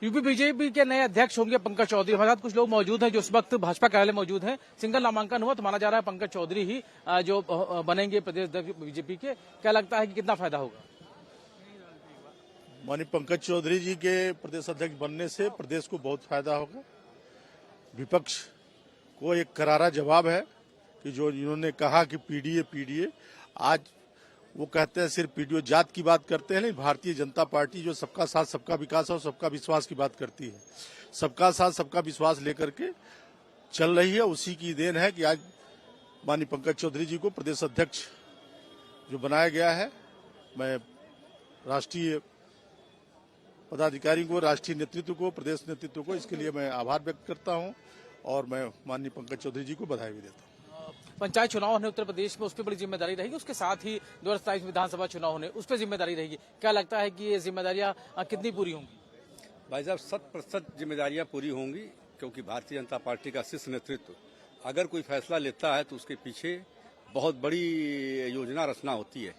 UP BJP के नए अध्यक्ष होंगे पंकज चौधरी। हमारे साथ कुछ लोग मौजूद हैं जो इस वक्त भाजपा कार्यालय मौजूद हैं। सिंगल नामांकन हुआ तो माना जा रहा है पंकज चौधरी ही जो बनेंगे प्रदेश अध्यक्ष बीजेपी के। क्या लगता है कि कितना फायदा होगा? माननीय पंकज चौधरी जी के प्रदेश अध्यक्ष बनने से प्रदेश को बहुत फायदा होगा। विपक्ष को एक करारा जवाब है कि जो इन्होंने कहा कि पीडीए, आज वो कहते हैं सिर्फ पीडीओ जात की बात करते हैं, नहीं। भारतीय जनता पार्टी जो सबका साथ सबका विकास और सबका विश्वास की बात करती है, सबका साथ सबका विश्वास लेकर के चल रही है। उसी की देन है कि आज माननीय पंकज चौधरी जी को प्रदेश अध्यक्ष जो बनाया गया है। मैं राष्ट्रीय पदाधिकारी को, राष्ट्रीय नेतृत्व को, प्रदेश नेतृत्व को इसके लिए मैं आभार व्यक्त करता हूं और मैं माननीय पंकज चौधरी जी को बधाई भी देता हूं। पंचायत चुनाव होने उत्तर प्रदेश में, उस पर बड़ी जिम्मेदारी रहेगी। उसके साथ ही 2027 विधानसभा चुनाव होने, उस पर जिम्मेदारी रहेगी। क्या लगता है कि ये जिम्मेदारियां कितनी पूरी होंगी? भाई साहब 100% जिम्मेदारियां पूरी होंगी, क्योंकि भारतीय जनता पार्टी का शीर्ष नेतृत्व अगर कोई फैसला लेता है तो उसके पीछे बहुत बड़ी योजना रचना होती है।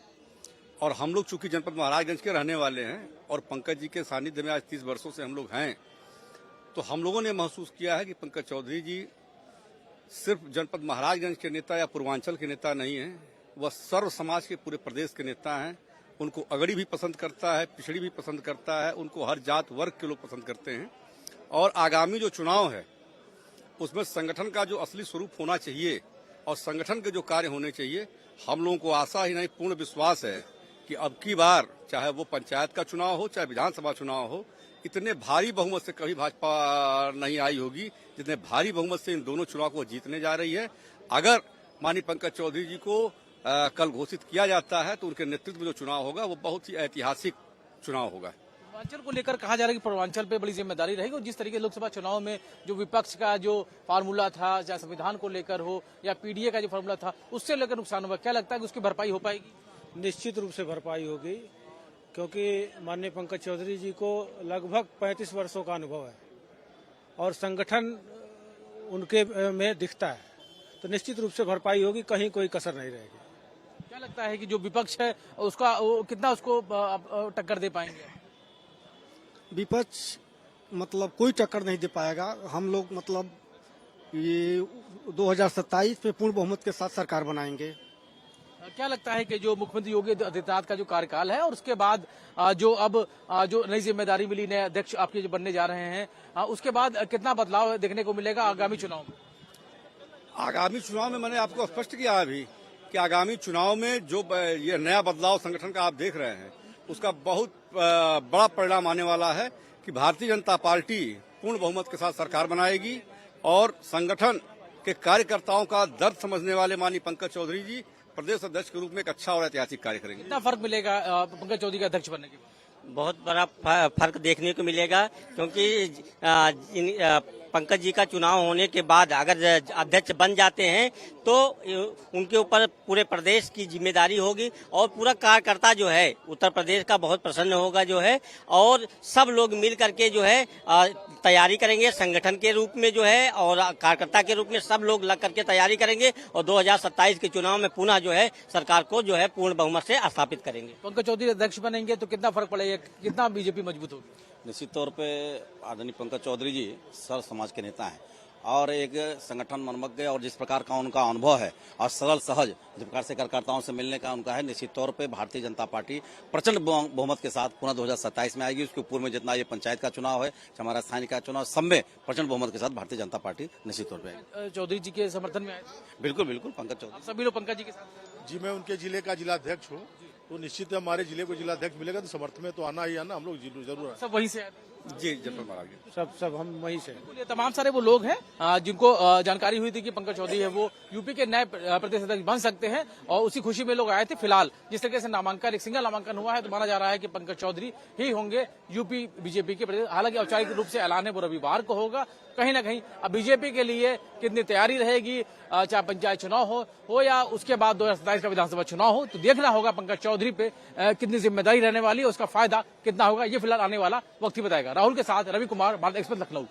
और हम लोग चूंकि जनपद महाराजगंज के रहने वाले हैं और पंकज जी के सानिध्य में आज 30 वर्षों से हम लोग हैं, तो हम लोगों ने महसूस किया है कि पंकज चौधरी जी सिर्फ जनपद महाराजगंज के नेता या पूर्वांचल के नेता नहीं हैं, वह सर्व समाज के पूरे प्रदेश के नेता हैं। उनको अगड़ी भी पसंद करता है, पिछड़ी भी पसंद करता है, उनको हर जात वर्ग के लोग पसंद करते हैं। और आगामी जो चुनाव है उसमें संगठन का जो असली स्वरूप होना चाहिए और संगठन के जो कार्य होने चाहिए, हम लोगों को आशा ही नहीं पूर्ण विश्वास है कि अब की बार चाहे वो पंचायत का चुनाव हो चाहे विधानसभा चुनाव हो, इतने भारी बहुमत से कभी भाजपा नहीं आई होगी जितने भारी बहुमत से इन दोनों चुनाव को जीतने जा रही है। अगर माननीय पंकज चौधरी जी को कल घोषित किया जाता है तो उनके नेतृत्व में जो चुनाव होगा वो बहुत ही ऐतिहासिक चुनाव होगा। पूर्वांचल को लेकर कहा जा रहा है कि पूर्वांचल पे बड़ी जिम्मेदारी रहेगी और जिस तरीके लोकसभा चुनाव में जो विपक्ष का जो फार्मूला था, चाहे संविधान को लेकर हो या पीडीए का जो फार्मूला था, उससे लेकर नुकसान हुआ, क्या लगता है कि उसकी भरपाई हो पाएगी? निश्चित रूप से भरपाई होगी, क्योंकि माननीय पंकज चौधरी जी को लगभग 35 वर्षों का अनुभव है और संगठन उनके में दिखता है, तो निश्चित रूप से भरपाई होगी, कहीं कोई कसर नहीं रहेगी। क्या लगता है कि जो विपक्ष है उसका कितना उसको टक्कर दे पाएंगे? विपक्ष मतलब कोई टक्कर नहीं दे पाएगा। हम लोग मतलब ये 2027 में पूर्ण बहुमत के साथ सरकार बनाएंगे। क्या लगता है कि जो मुख्यमंत्री योगी आदित्यनाथ का जो कार्यकाल है और उसके बाद जो नई जिम्मेदारी मिली, नए अध्यक्ष आपके जो बनने जा रहे हैं, उसके बाद कितना बदलाव देखने को मिलेगा आगामी चुनाव में? आगामी चुनाव में मैंने आपको स्पष्ट किया अभी कि आगामी चुनाव में जो ये नया बदलाव संगठन का आप देख रहे हैं, उसका बहुत बड़ा परिणाम आने वाला है कि भारतीय जनता पार्टी पूर्ण बहुमत के साथ सरकार बनाएगी और संगठन के कार्यकर्ताओं का दर्द समझने वाले माननीय पंकज चौधरी जी प्रदेश अध्यक्ष के रूप में एक अच्छा और ऐतिहासिक कार्य करेंगे। कितना फर्क मिलेगा पंकज चौधरी के अध्यक्ष बनने के बाद? बहुत बड़ा फर्क देखने को मिलेगा, क्योंकि पंकज जी का चुनाव होने के बाद अगर अध्यक्ष बन जाते हैं तो उनके ऊपर पूरे प्रदेश की जिम्मेदारी होगी और पूरा कार्यकर्ता जो है उत्तर प्रदेश का बहुत प्रसन्न होगा जो है, और सब लोग मिल करके जो है तैयारी करेंगे संगठन के रूप में जो है और कार्यकर्ता के रूप में सब लोग लग करके तैयारी करेंगे और 2027 के चुनाव में पुनः जो है सरकार को जो है पूर्ण बहुमत से स्थापित करेंगे। पंकज चौधरी अध्यक्ष बनेंगे तो कितना फर्क पड़ेगा, कितना बीजेपी मजबूत होगी? निश्चित तौर पे आदरणीय पंकज चौधरी जी सर्व समाज के नेता हैं और एक संगठन मनमज्ञ और जिस प्रकार का उनका अनुभव है और सरल सहज जिस प्रकार से कार्यकर्ताओं से मिलने का उनका है, निश्चित तौर पे भारतीय जनता पार्टी प्रचंड बहुमत के साथ पुनः 2027 में आएगी। उसके पूर्व में जितना ये पंचायत का चुनाव है, हमारा स्थानीय का चुनाव, सब में प्रचंड बहुमत के साथ भारतीय जनता पार्टी निश्चित तौर पर चौधरी जी के समर्थन में आए? बिल्कुल बिल्कुल पंकज चौधरी सभी लोग पंकज जी के साथ। जी, मैं उनके जिले का जिलाध्यक्ष हूँ, तो निश्चित हमारे जिले को जिलाध्यक्ष मिलेगा तो समर्थन में तो आना ही आना, हम लोग जरूर सब वहीं से आए? जी जनपद महाराजगंज सब हम वहीं से। ये तमाम सारे वो लोग हैं जिनको जानकारी हुई थी कि पंकज चौधरी है वो यूपी के नए प्रदेश अध्यक्ष बन सकते हैं और उसी खुशी में लोग आए थे। फिलहाल जिस तरीके से नामांकन, एक सिंगल नामांकन हुआ है, तो माना जा रहा है कि पंकज चौधरी ही होंगे यूपी बीजेपी के प्रदेश। हालांकि औपचारिक रूप से ऐलान है वो रविवार को होगा। कहीं ना कहीं अब बीजेपी के लिए कितनी तैयारी रहेगी, चाहे पंचायत चुनाव हो या उसके बाद 2027 का विधानसभा चुनाव हो, तो देखना होगा पंकज चौधरी पे कितनी जिम्मेदारी रहने वाली है, उसका फायदा कितना होगा, ये फिलहाल आने वाला वक्त ही बताएगा। राहुल के साथ रवि कुमार, भारत एक्सप्रेस, लखनऊ।